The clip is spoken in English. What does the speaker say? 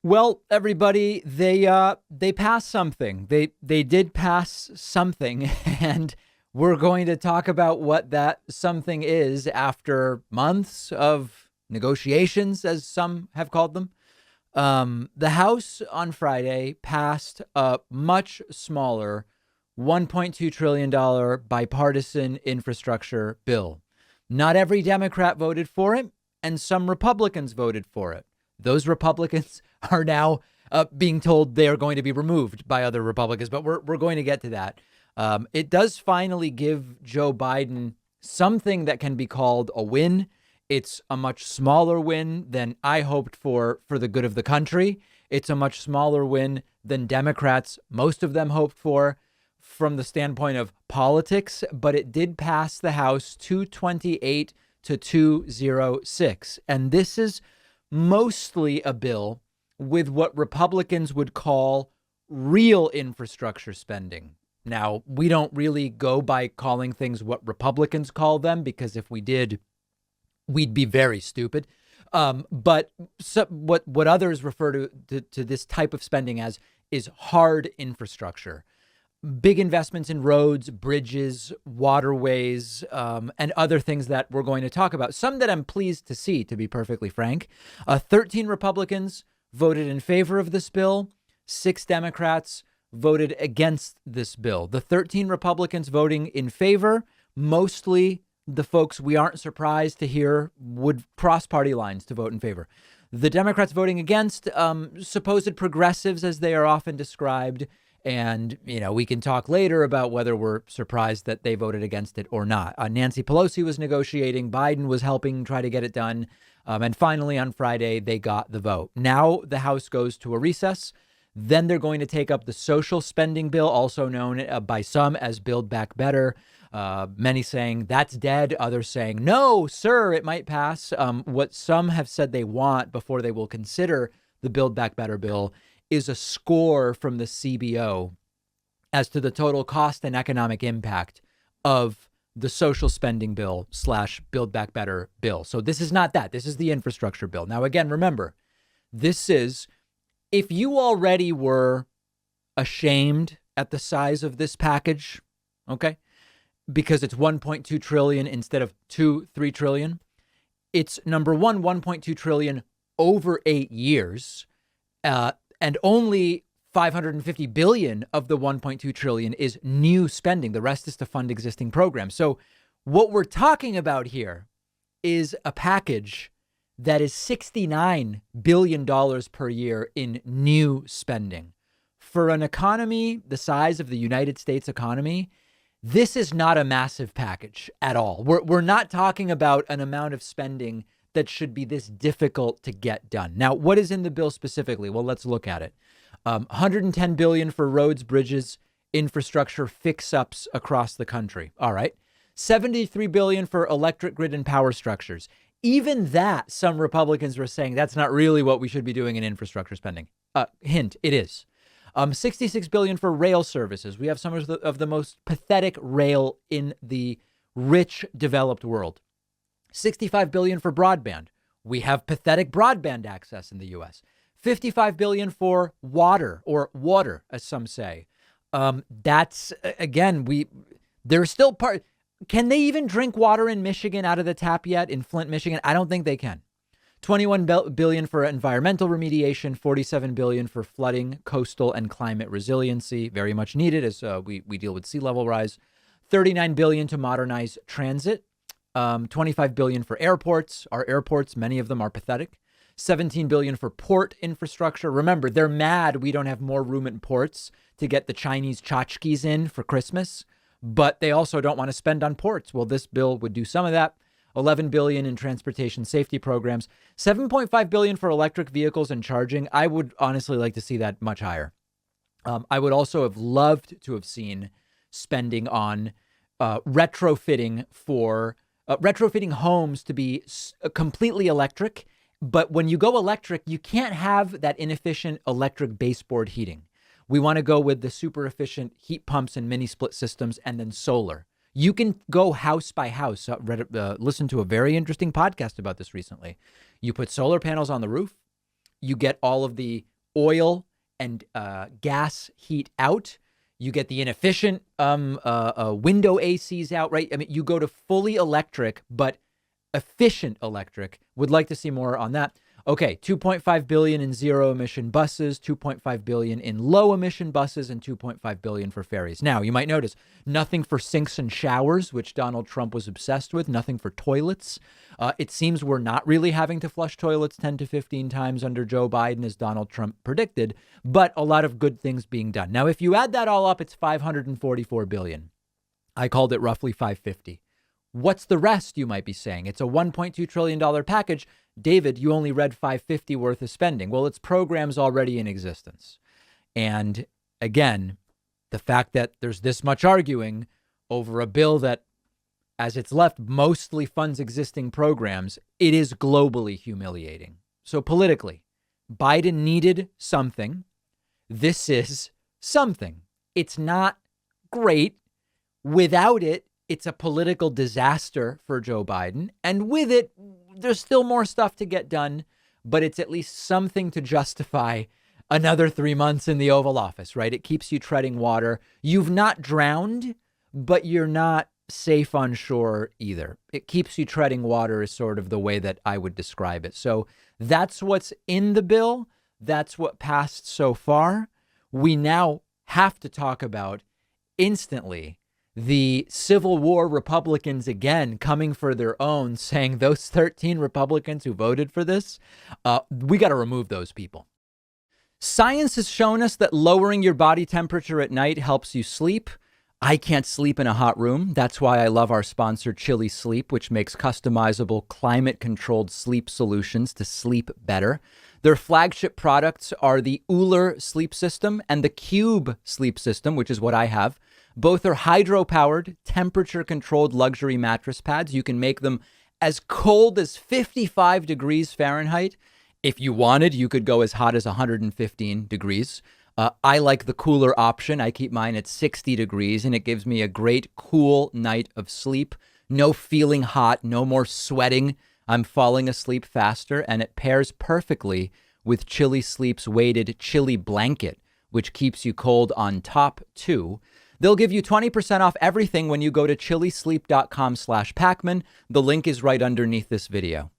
Well, everybody, they passed something. They did pass something, and we're going to talk about what that something is after months of negotiations, as some have called them. The House on Friday passed a much smaller $1.2 trillion bipartisan infrastructure bill. Not every Democrat voted for it, and some Republicans voted for it. Those Republicans are now being told they are going to be removed by other Republicans, but we're going to get to that. It does finally give Joe Biden something that can be called a win. It's a much smaller win than I hoped for the good of the country. It's a much smaller win than Democrats, most of them, hoped for from the standpoint of politics, but it did pass the House 228 to 206. And this is mostly a bill with what Republicans would call real infrastructure spending. Now, we don't really go by calling things what Republicans call them, because if we did, we'd be very stupid. But what others refer to this type of spending as is hard infrastructure. Big investments in roads, bridges, waterways, and other things that we're going to talk about. Some that I'm pleased to see, to be perfectly frank. 13 Republicans voted in favor of this bill. 6 Democrats voted against this bill. The 13 Republicans voting in favor, mostly the folks we aren't surprised to hear would cross party lines to vote in favor. The Democrats voting against, supposed progressives, as they are often described. And, we can talk later about whether we're surprised that they voted against it or not. Nancy Pelosi was negotiating. Biden was helping try to get it done. And finally, on Friday, they got the vote. Now the House goes to a recess. Then they're going to take up the social spending bill, also known by some as Build Back Better. Many saying that's dead. Others saying, no, sir, it might pass. What some have said they want before they will consider the Build Back Better bill is a score from the CBO as to the total cost and economic impact of the social spending bill / Build Back Better bill. So this is not that. This is the infrastructure bill. Now, again, remember, this is, if you already were ashamed at the size of this package, okay, because it's 1.2 trillion instead of 3 trillion. It's number one, 1.2 trillion over 8 years. And only 550 billion of the 1.2 trillion is new spending. The rest is to fund existing programs. So what we're talking about here is a package that is $69 billion per year in new spending. For an economy the size of the United States economy, this is not a massive package at all. We're not talking about an amount of spending that should be this difficult to get done. Now, what is in the bill specifically? Well, let's look at it. 110 billion for roads, bridges, infrastructure fix-ups across the country. All right. 73 billion for electric grid and power structures. Even that, some Republicans were saying that's not really what we should be doing in infrastructure spending. Hint, it is. 66 billion for rail services. We have some of the most pathetic rail in the rich, developed world. 65 billion for broadband. We have pathetic broadband access in the U.S. 55 billion for water, or water, as some say. That's, again, there's still part. Can they even drink water in Michigan out of the tap yet, in Flint, Michigan? I don't think they can. 21 billion for environmental remediation, 47 billion for flooding, coastal and climate resiliency, very much needed as we deal with sea level rise. 39 billion to modernize transit. 25 billion for airports. Our airports, many of them are pathetic. 17 billion for port infrastructure. Remember, they're mad we don't have more room in ports to get the Chinese tchotchkes in for Christmas, but they also don't want to spend on ports. Well, this bill would do some of that. 11 billion in transportation safety programs, 7.5 billion for electric vehicles and charging. I would honestly like to see that much higher. I would also have loved to have seen spending on retrofitting homes to be completely electric. But when you go electric, you can't have that inefficient electric baseboard heating. We want to go with the super efficient heat pumps and mini split systems, and then solar. You can go house by house. Listen to a very interesting podcast about this recently. You put solar panels on the roof. You get all of the oil and gas heat out. You get the inefficient window ACs out, right? I mean, you go to fully electric, but efficient electric. Would like to see more on that. Okay, 2.5 billion in zero emission buses, 2.5 billion in low emission buses, and 2.5 billion for ferries. Now, you might notice nothing for sinks and showers, which Donald Trump was obsessed with, nothing for toilets. It seems we're not really having to flush toilets 10 to 15 times under Joe Biden, as Donald Trump predicted, but a lot of good things being done. Now, if you add that all up, it's 544 billion. I called it roughly 550. What's the rest, you might be saying? It's a $1.2 trillion package. David, you only read 550 worth of spending. Well, it's programs already in existence. And again, the fact that there's this much arguing over a bill that, as it's left, mostly funds existing programs, it is globally humiliating. So politically, Biden needed something. This is something. It's not great. Without it, it's a political disaster for Joe Biden. And with it, there's still more stuff to get done, but it's at least something to justify another 3 months in the Oval Office, right? It keeps you treading water. You've not drowned, but you're not safe on shore either. It keeps you treading water is sort of the way that I would describe it. So that's what's in the bill. That's what passed so far. We now have to talk about instantly the Civil War Republicans again coming for their own, saying those 13 Republicans who voted for this, we got to remove those people. Science has shown us that lowering your body temperature at night helps you sleep. I can't sleep in a hot room. That's why I love our sponsor, Chili Sleep, which makes customizable climate-controlled sleep solutions to sleep better. Their flagship products are the Uller sleep system and the Cube sleep system, which is what I have. Both are hydro-powered, temperature-controlled luxury mattress pads. You can make them as cold as 55 degrees Fahrenheit. If you wanted, you could go as hot as 115 degrees. I like the cooler option. I keep mine at 60 degrees, and it gives me a great cool night of sleep. No feeling hot, no more sweating. I'm falling asleep faster, and it pairs perfectly with Chili Sleep's weighted Chili Blanket, which keeps you cold on top, too. They'll give you 20% off everything when you go to chilisleep.com/Pacman. The link is right underneath this video.